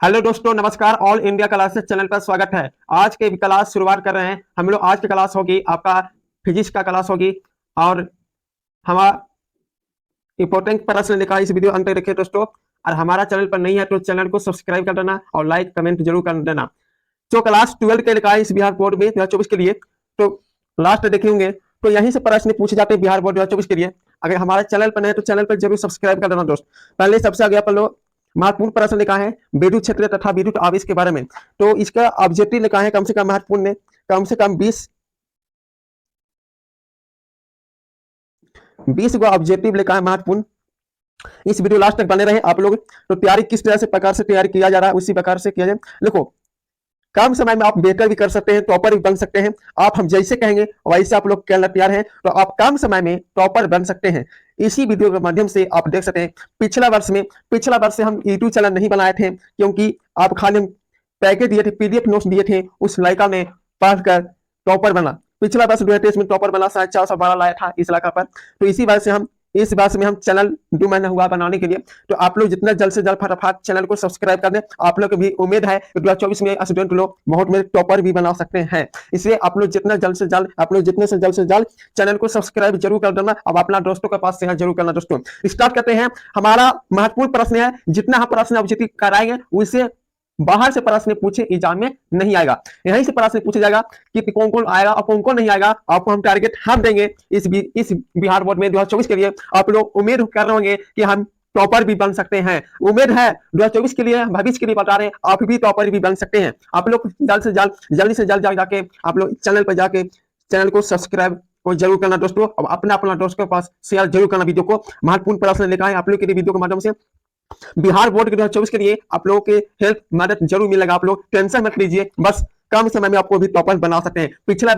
Hello दोस्तों, नमस्कार। All India classes channel पर स्वागत है। आज के क्लास शुरुआत कर रहे हैं हम लोग। आज की क्लास होगी आपका फिजिक्स का क्लास होगी और हमारा इंपॉर्टेंट प्रश्न लिखा है। इस वीडियो अंत तक देखिए दोस्तों। और हमारा चैनल पर नहीं है तो चैनल को सब्सक्राइब कर देना और लाइक कमेंट जरूर कर देना। जो क्लास 12 के लिखा है इस बिहार बोर्ड में 2024 के लिए, तो लास्ट देखे होंगे तो यहीं से प्रश्न पूछे जाते हैं बिहार बोर्ड 2024 के लिए। अगर हमारे चैनल पर नहीं तो चैनल पर जरूर सब्सक्राइब कर देना दोस्त। पहले सबसे आगे अपन लोग महत्वपूर्ण प्रश्न लिखा है विद्युत क्षेत्र तथा विद्युत आवेश के बारे में। तो इसका ऑब्जेक्टिव लिखा है कम से कम महत्वपूर्ण ने कम से कम 20 को ऑब्जेक्टिव लिखा है महत्वपूर्ण। इस वीडियो लास्ट तक बने रहे आप लोग। तो तैयारी किस तरह से प्रकार से तैयारी किया जा रहा है उसी प्रकार से किया जाए। देखो, कम समय में आप बेहतर भी कर सकते हैं, टॉपर भी बन सकते हैं। आप हम जैसे कहेंगे वैसे आप लोग कहना तैयार हैं तो आप कम समय में टॉपर बन सकते हैं। इसी वीडियो के माध्यम से आप देख सकते हैं पिछला वर्ष से हम यूट्यूब चैनल नहीं बनाए थे क्योंकि आप खाली पैकेज दिए थे, पीडीएफ नोट्स दिए थे, उस लड़का ने पढ़कर टॉपर बना। पिछला वर्ष 2023 में टॉपर बना, शायद 412 लाया था इस लड़का पर। तो इस वर्ष में हम चैनल 2 महीना हुआ बनाने के लिए। तो आप लोग जितना जल्द से जल्द फटाफट चैनल को सब्सक्राइब कर दें। आप लोग को भी उम्मीद है कि 2024 में स्टूडेंट लोग बहुत मेरे टॉपर भी बना सकते हैं। इसलिए आप लोग जितने से जल्द से जल्द चैनल को सब्सक्राइब जरूर कर देना। अब अपना दोस्तों के पास शेयर जरूर करना। दोस्तों स्टार्ट करते हैं। हमारा महत्वपूर्ण प्रश्न है, जितना हम प्रश्न ऑब्जेक्टिव कराएंगे उससे बाहर से प्रश्न पूछे एग्जाम में नहीं आएगा। यहीं से प्रश्न पूछा जाएगा कि कौन कौन आएगा और कौन कौन नहीं आएगा। आपको हम टारगेट हम देंगे इस बिहार बोर्ड में 2024 के लिए। आप लोग उम्मीद कर रहे होंगे कि हम टॉपर भी बन सकते हैं। उम्मीद है 2024 के लिए, भविष्य के लिए बता रहे हैं, आप भी टॉपर भी बन सकते हैं। आप लोग जल्दी से जल्द जाके आप लोग चैनल पर जाके चैनल को सब्सक्राइब को जरूर करना दोस्तों। और अपना दोस्तों के पास शेयर जरूर करना वीडियो को। महत्वपूर्ण प्रश्न लिखा है आप लोग के लिए वीडियो के माध्यम से। बिहार बोर्ड के 2024 के लिए आप लोगों के हेल्प मदद जरूर मिलेगा। आप लोग टेंशन मत लीजिए, बस कम समय में आपको भी टॉपर बना सकते हैं। पिछला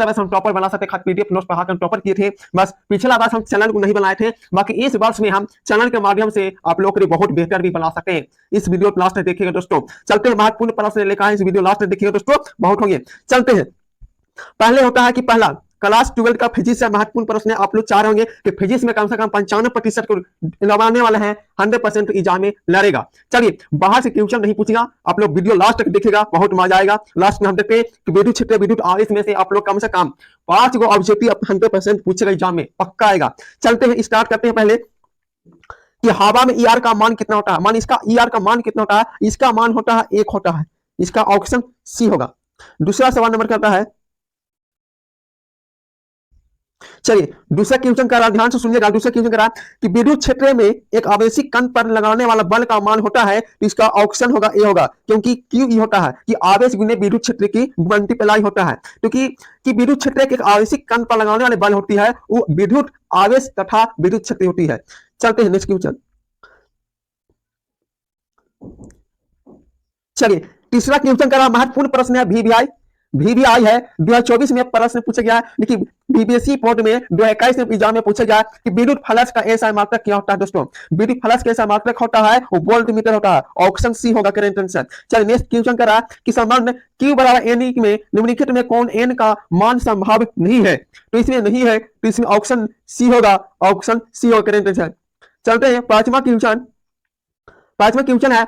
वर्ष हम टॉपर बना सकते, पीडीएफ नोट्स पढ़ा कर टॉपर किए थे। बस पिछला वर्ष हम चैनल को नहीं बनाए थे, बाकी इस वर्ष में हम चैनल के माध्यम से आप लोगों के लिए बहुत बेहतर भी बना सकते हैं। इस वीडियो लास्ट तक देखिएगा दोस्तों। चलते हैं, महत्वपूर्ण प्रश्न लिखा है इस वीडियो लास्ट तक देखिएगा दोस्तों, बहुत होंगे। चलते हैं। पहले होता है कि पहला क्लास 12 का फिजिक्स से महत्वपूर्ण प्रश्न है। आप लोग चाह रहे होंगे कि फिजिक्स में कम से कम 95% को लगाने वाले हैं, 100% एग्जाम में लड़ेगा। चलिए, बाहर से क्वेश्चन नहीं पूछेगा, आप लोग वीडियो लास्ट तक देखिएगा, बहुत मजा आएगा। लास्ट में हम देखते हैं कि विद्युत क्षेत्र विद्युत आवेश में से आप लोग कम से कम 5 को ऑब्जेक्टिव 100% पूछेगा एग्जाम में, पक्का आएगा। चलते हैं, स्टार्ट करते हैं। पहले कि हवा में ईआर का मान कितना होता है। मान इसका ईआर का मान कितना होता है? इसका मान होता है 1 होता है। इसका ऑप्शन सी होगा। दूसरा सवाल नंबर करता है, चलिए दूसरा क्वेश्चन कर रहा, ध्यान से सुनिएगा। दूसरा क्वेश्चन कर रहा कि विद्युत क्षेत्र में एक आवेशित कण पर लगाने वाला बल का मान होता है, तो इसका ऑप्शन होगा ए होगा। क्योंकि क्यों ये होता है कि आवेश गुने विद्युत क्षेत्र की मल्टीप्लाई होता है। क्योंकि कि विद्युत क्षेत्र के एक आवेशित कण पर लगाने वाले बल होती है वो विद्युत आवेश तथा विद्युत क्षेत्र होती है। चलते हैं नेक्स्ट क्वेश्चन। चलिए तीसरा क्वेश्चन कर रहा, महत्वपूर्ण प्रश्न है वीवीआई है। 2024 में प्रश्न पूछा गया है, लेकिन बीबीएसई बोर्ड में 2021 में एग्जाम में पूछा गया कि विद्युत फ्लक्स का ऐसा मात्रक क्या होता है। दोस्तों विद्युत फ्लक्स का ऐसा मात्रक होता है वो वोल्ट मीटर होता है। ऑप्शन सी होगा करंट टेंशन। चलिए नेक्स्ट क्वेश्चन कर रहा कि संबंध Q बराबर N में निम्नलिखित में कौन N का मान संभावित नहीं है। तो इसमें नहीं है, तो इसमें ऑप्शन सी होगा, ऑप्शन सी होगा करंट टेंशन। चलते हैं पांचवा क्वेश्चन है,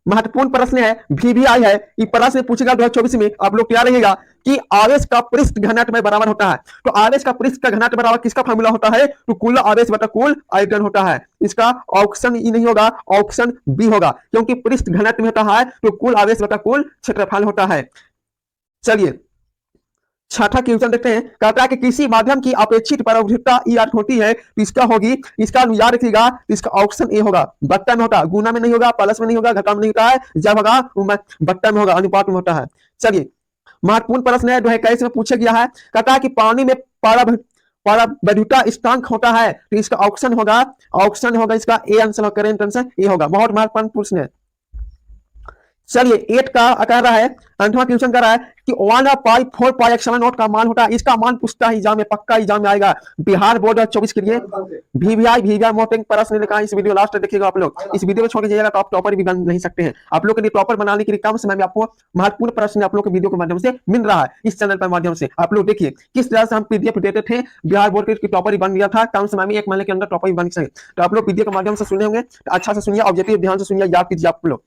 महत्वपूर्ण प्रश्न है, वीवीआई है। ये प्रश्न पूछेगा 2024 में, आप लोग तैयार रहिएगा कि आवेश का पृष्ठ घनत्व में बराबर होता है। तो आवेश का पृष्ठ का घनत्व बराबर किसका फार्मूला होता है? तो कुल आवेश बटा कुल आयतन होता है। इसका ऑप्शन ई नहीं होगा, ऑप्शन बी होगा। क्योंकि पृष्ठ घनत्व में होता है तो कुल आवेश बटा कुल क्षेत्रफल होता है। चलिए छठा क्वेश्चन देखते हैं। कहता है कि किसी माध्यम की अपेक्षित परावर्तिता ईआर होती है, तो इसका होगी, इसका याद रखिएगा, इसका ऑप्शन ए होगा। बट्टा में होता, गुना में नहीं होगा, प्लस में नहीं होगा, घटा में नहीं होता है, जब होगा बट्टा में होगा, अनुपात में होता है। चलिए महत्वपूर्ण प्रश्न है, 2021 में पूछा गया है। कहता है कि पानी में परावैद्युता स्थिरांक होता है, तो इसका ऑप्शन होगा इसका A answer, current answer A होगा। बहुत महत्वपूर्ण प्रश्न है। चलिए 8 का कह रहा है, 8वां क्वेश्चन कर रहा है कि 1/4πε0 का मान होता है। इसका मान पूछता है एग्जाम में, पक्का एग्जाम में आएगा बिहार बोर्ड 2024 के लिए। वीवीआई मोटिंग प्रश्न लिखा है, इस वीडियो लास्ट तक देखिएगा आप लोग। इस वीडियो में छोड़ दीजिएगा तो आप टॉपर भी बन नहीं सकते हैं। आप लोग के लिए टॉपर बनाने के लिए कम समय में आपको महत्वपूर्ण प्रश्न आप लोग के वीडियो के माध्यम से मिल रहा है इस चैनल पर माध्यम से। आप लोग देखिए किस तरह से हम पीडीएफ देते थे, बिहार बोर्ड के टॉपर ही बन गया था कम समय में, 1 महीने के अंदर टॉपर ही बन सके। तो आप लोग वीडियो के माध्यम से सुने होंगे, अच्छा से सुनिए, ऑब्जेक्टिव ध्यान से सुनिए, याद कीजिए आप लोग।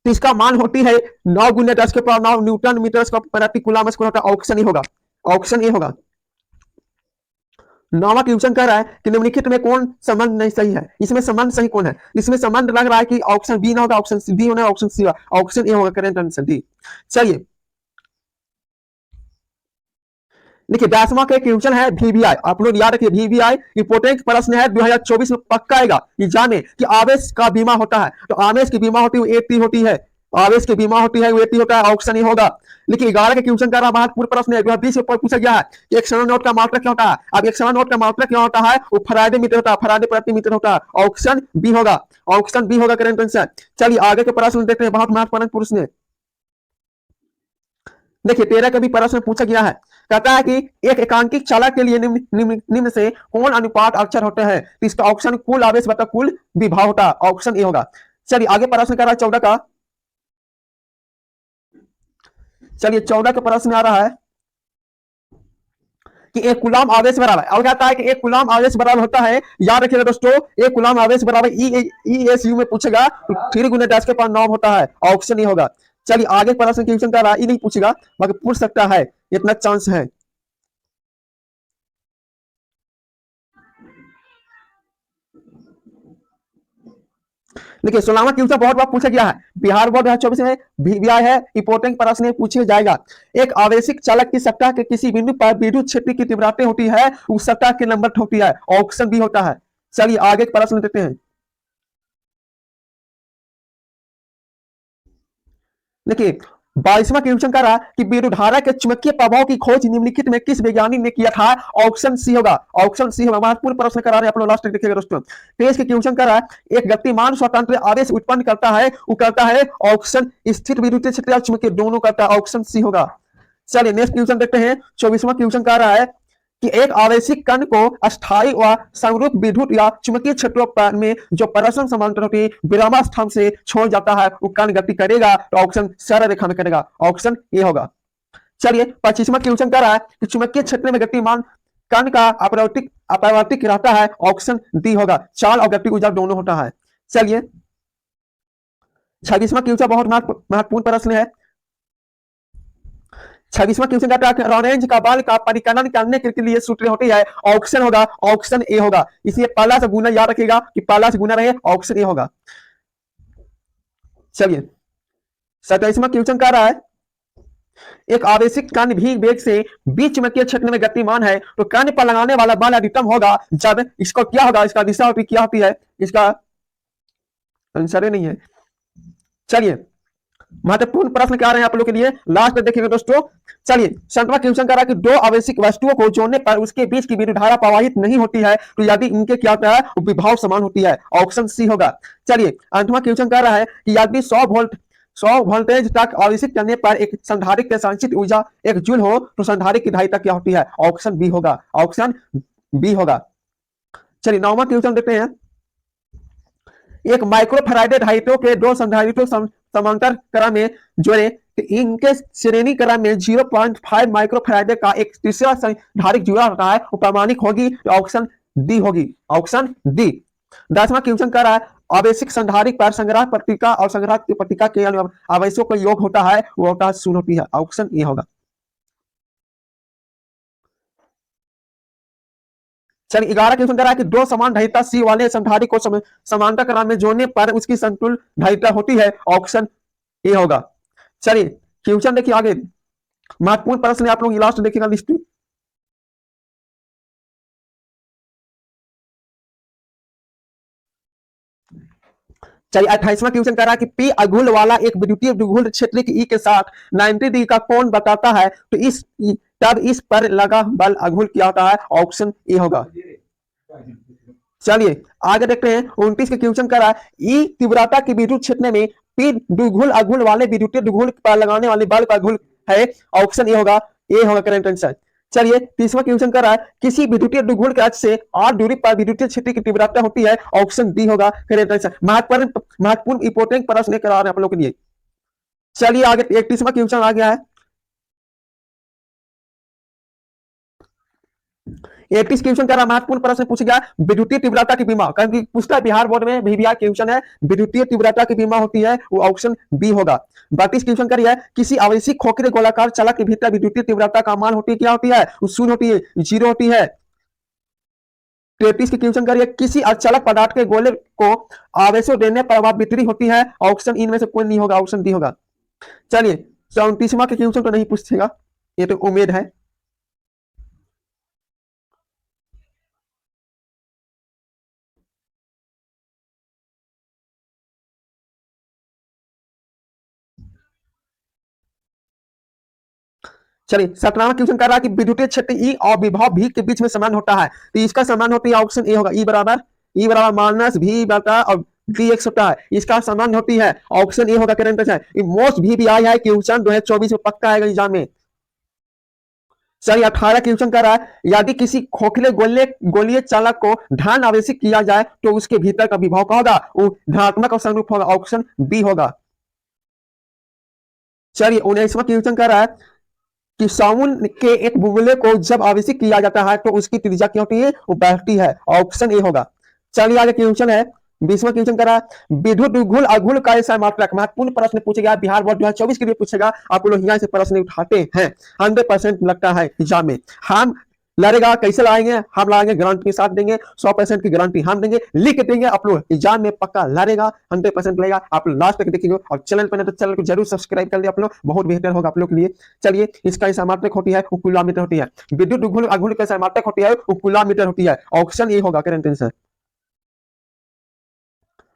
तो इसका मान होती है 9 गुने 10 के पावर 9 न्यूटन मीटर प्रति कूलम स्क्वायर होता है। ऑप्शन ए होगा, ऑप्शन ए होगा। नौवां क्वेश्चन कह रहा है कि निम्नलिखित में कौन संबंध नहीं सही है, इसमें संबंध सही कौन है? इसमें संबंध लग रहा है कि ऑप्शन बी ना होगा, ऑप्शन बी होना, ऑप्शन सी होगा, ऑप्शन ए होगा करेक्ट आंसर डी। चलिए देखिए 10वां का क्वेश्चन है वीवीआई, आप लोग याद रखिए वीवीआई इंपोर्टेंट प्रश्न है, 2024 में पक्का आएगा। ये जाने कि आवेश का बीमा होता है, तो आवेश की बीमा होती है एटी होती है, आवेश की बीमा होती है वो एटी होता है, ऑप्शन ही होगा। लेकिन 11 के क्वेश्चन का महत्वपूर्ण प्रश्न है, 2020 में पूछा गया है कि एक क्षण नोट का मात्रा क्या होता है। अब एक क्षण नोट का मात्रा क्या होता है? वो फराडे मीटर होता है, फराडे प्रति मीटर होता है, ऑप्शन बी होगा, ऑप्शन बी होगा करेक्ट आंसर। चलिए आगे के प्रश्न देखते हैं, बहुत महत्वपूर्ण प्रश्न है। देखिए 13 का भी प्रश्न पूछा गया है, कहता है कि एक एकांकिक चालक के लिए निम्न से कौन अनुपात अक्षर होते हैं? तो इसका ऑप्शन कुल आवेश बटा कुल विभव होता है, ऑप्शन ए होगा। चलिए आगे प्रश्न कर रहा है 14 का। चलिए 14 का प्रश्न आ रहा है कि एक कूलम आवेश बराबर, और कहता है कि एक कूलम आवेश बराबर होता है, याद रखिएगा दोस्तों, एक कूलम आवेश बराबर ईएसयू में पूछेगा तो 3 गुने 10 के पावर 9 होता है, ऑप्शन ए होगा। चलिए आगे प्रश्न क्वेश्चन का रहा, ये नहीं पूछेगा बाकी पूछ सकता है, इतना चांस है। देखिए 16वां क्वेश्चन बहुत बार पूछा गया है, बिहार बोर्ड 2024 में भी आया है, इंपोर्टेंट प्रश्न पूछे जाएगा। एक आवेशिक चालक की सट्टा के किसी बिंदु पर विद्युत क्षेत्र की तीव्रता होती है, उस सट्टा के नंबर होती है, ऑप्शन बी होता है। चलिए आगे प्रश्न देते हैं। देखिए 22वां क्वेश्चन का रहा कि विद्युतधारा के चुंबकीय प्रभाव की खोज निम्नलिखित में किस वैज्ञानिक ने किया था? ऑप्शन सी होगा, ऑप्शन सी होगा। महत्वपूर्ण प्रश्न करा रहे हैं, आप लोग लास्ट तक देखिएगा दोस्तों। तेज के क्वेश्चन का रहा एक गतिमान स्वतंत्र आवेश उत्पन्न करता है, वो करता है ऑप्शन स्थिर विद्युत क्षेत्र या चुंबकीय, दोनों करता है, ऑप्शन सी होगा। चलिए नेक्स्ट क्वेश्चन देखते हैं। 24वां क्वेश्चन का रहा है कि एक आवेशिक कण को अस्थायी व समरूप विद्युत या चुंबकीय क्षेत्रों में जो परस्पर समांतर होती है विराम स्थान से छोड़ जाता है, वो कण गति करेगा, तो ऑप्शन सरल रेखा में करेगा, ऑप्शन ए होगा। चलिए 25वां क्वेश्चन कर रहा है कि चुंबकीय क्षेत्र में गतिमान कण का अपरिवर्तित रहता है, ऑप्शन डी होगा। चाल और गति ऊर्जा दोनों होता है। चलिए 26वां क्वेश्चन बहुत महत्वपूर्ण प्रश्न है। 26वां क्वेश्चन का लॉरेंज का बल का परिकलन करने के लिए सूत्र होती है, ऑप्शन होगा, ऑप्शन ए होगा। इसलिए पहला से गुना याद रखिएगा कि पहला से गुना रहे, ऑप्शन ए होगा। चलिए 27वां क्वेश्चन कह रहा है एक आवेशिक कण भी वेग से बीच चुंबकीय क्षेत्र में गतिमान है, तो कण पर लगाने वाला बल अधिकतम होगा जब इसको क्या होगा, इसका दिशा होती क्या होती है, इसका आंसर नहीं है। चलिए महत्वपूर्ण प्रश्न क्या रहे हैं आप लोग के लिए, लास्ट में देखिएगा दोस्तों। चलिए 7वां क्वेश्चन कर रहा है कि दो आवेशिक वस्तुओं को जोड़ने पर उसके बीच की विद्युत धारा प्रवाहित नहीं होती है, तो यदि इनके क्या होता है, विभव समान होती है, ऑप्शन सी होगा। चलिए 8वां क्वेश्चन कह रहा है कि यदि 100 वोल्टेज तक आवेशित करने पर एक संधारित्र के संचित ऊर्जा 1 जूल हो, तो संधारित्र की धारिता क्या होती है, ऑप्शन बी होगा, ऑप्शन बी होगा। चलिए 9वां क्वेश्चन देखते हैं। एक माइक्रोफैराडे धारित्रों के दो संधारित्रों समांतर क्रम में जोड़े, तो इनके श्रेणी क्रम में 0.5 माइक्रोफैराडे का एक तीसरा संधारित्र जुड़ा होता है, वो प्रामाणिक होगी, तो ऑप्शन डी होगी, ऑप्शन डी। 10वां क्वेश्चन कर रहा है आवेशिक संधारित्र पर संग्रह पट्टिका और संग्रह पट्टिका के आवेशों का योग होता है, वो होता है 0 होती है, ऑप्शन ए होगा। चलिए 11 क्वेश्चन कर रहा है कि दो समान धारिता सी वाले संधारित्र को समांतर क्रम में जोड़ने पर उसकी संतुल धारिता होती है, ऑप्शन ए होगा। चलिए क्वेश्चन देखिए आगे, महत्वपूर्ण प्रश्न आप लोग लास्ट देखिएगा लिस्ट। चलिए 28वां क्वेश्चन कर रहा है कि पी अघूल वाला एक विद्युतीय द्विघूल क्षेत्र की ई के साथ 90 डिग्री का कोण बताता है, तो तब इस पर लगा बल अघूल क्या होता है, ऑप्शन ए होगा। चलिए आगे देखते हैं 29 के क्वेश्चन कर रहा है ई तीव्रता के विद्युत क्षेत्र में पी द्विघूल अघूल वाले विद्युतीय द्विघूल पर लगाने वाले बल का अघूल है, ऑप्शन ए होगा, ए होगा करेक्ट आंसर। चलिए 30वां क्वेश्चन कर रहा है किसी विद्युतीय द्विघूल के अक्ष से आर दूरी पर विद्युतीय क्षेत्र की तीव्रता होती है, ऑप्शन डी होगा करेक्ट आंसर। महत्वपूर्ण इंपोर्टेंट प्रश्न करा रहे हैं आप लोगों के लिए। चलिए आगे 31वां क्वेश्चन आ गया है। 31 क्वेश्चन का महत्वपूर्ण प्रश्न पूछ गया विद्युतीय तीव्रता की बीमा, क्योंकि पूछता है बिहार बोर्ड में VBR क्वेश्चन है, विद्युतीय तीव्रता की बीमा होती है, वो ऑप्शन बी होगा। 32 क्वेश्चन का है किसी आवेशित खोखले गोलाकार चालक के भीतर विद्युतीय तीव्रता का मान होती है, क्या होती है, वो शून्य होती है, जीरो होती है। 33 की क्वेश्चन का किसी अचालक पदार्थ के गोले को आवेश देने पर वह वितरित होती है, ऑप्शन इनमें से कोई नहीं होगा, ऑप्शन डी होगा। चलिए 34वां के क्वेश्चन तो नहीं पूछेगा, ये तो उम्मीद है। चलिए 17वां क्वेश्चन कर रहा है कि विद्युतीय क्षेत्र ई और विभव भी के बीच में समान होता है, तो इसका समान होती है, ऑप्शन ए होगा, ई बराबर माइनस वी बटा और डी एक्स होता है, इसका समान होती है, ऑप्शन ए होगा करंट है। मोस्ट भी आया है क्वेश्चन 2024 में पक्का आएगा एग्जाम में। चलिए 18 क्वेश्चन कर रहा है यदि किसी खोखले गोलीय चालक को धन आवेशित किया जाए तो उसके भीतर का विभव का होगा, वो धनात्मक और संरूप होगा, ऑप्शन बी होगा। चलिए 19वां क्वेश्चन कर रहा है कि साबुन के एक बुलबुले को जब आवेशित किया जाता है तो उसकी त्रिज्या क्या होती है, वो बढ़ती है, ऑप्शन ए होगा। चलिए आगे क्वेश्चन है 20वां क्वेश्चन करा विद्युत घुल अघुल का ऐसा मात्रक, महत्वपूर्ण प्रश्न पूछेगा, बिहार बोर्ड 2024 के लिए पूछेगा, आप लोग यहाँ से प्रश्न उठाते हैं 100% लगता है एग्जाम में। हम लड़ेगा कैसे लाएंगे, हम लाएंगे गारंटी के साथ देंगे, 100% की गारंटी हम देंगे, लिख देंगे, आप लोग एग्जाम में पक्का लड़ेगा, 100% लेगा। आप लोग लास्ट तक देखिए और चैनल पर तो चैनल को जरूर सब्सक्राइब कर ले आप लोग, बहुत बेहतर होगा आप लोग के लिए। चलिए इसका ऐसा मात्रक होती है वो किलोमीटर होती है, विद्युत घुल अघुल कैसा मात्रक होती है वो किलोमीटर होती है, ऑप्शन ए होगा करेंट आंसर।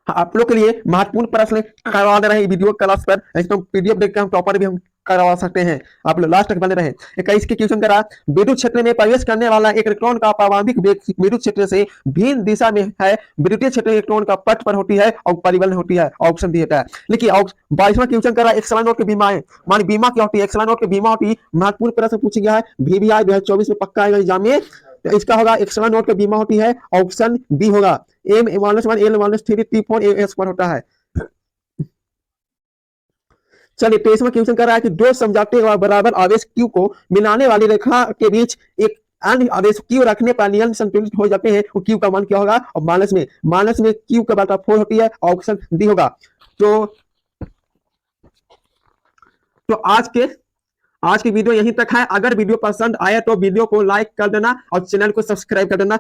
आप लोग के लिए महत्वपूर्ण प्रश्न करवा दे रहे हैं वीडियो क्लास पर, एकदम पीडीएफ देख के हम टॉपर भी हम करवा सकते हैं, आप लोग लास्ट तक बने रहे। 21 के क्वेश्चन करा विद्युत क्षेत्र में प्रवेश करने वाला एक इलेक्ट्रॉन का प्रारंभिक वेग विद्युत क्षेत्र से भिन्न दिशा में है, विद्युतीय क्षेत्र इलेक्ट्रॉन का पथ पर होती है और परिवहन होती है, ऑप्शन दी है। देखिए 22वां क्वेश्चन करा एक्सला नोट की बीमा है, मान बीमा क्या होती है, एक्सला नोट की बीमा होती है, महत्वपूर्ण प्रश्न पूछ गया है, VBI 2024 में पक्का आएगा एग्जाम में, तो इसका होगा एक्सला नोट की बीमा होती है, ऑप्शन बी होगा। M-1 L-3 T4 AS पर होता है। चलिए 23वां क्वेश्चन कर रहा है कि दो समझौते और बराबर आवेश Q को मिलाने वाली रेखा के बीच एक अन्य आवेश Q रखने पर नियम संतुलित हो जाते हैं, वो Q का मान क्या होगा, और माइनस में Q का बटा 4 होती है, ऑप्शन डी होगा। तो आज की वीडियो यहीं तक है, अगर वीडियो पसंद आया तो वीडियो को लाइक कर देना और चैनल को सब्सक्राइब कर देना।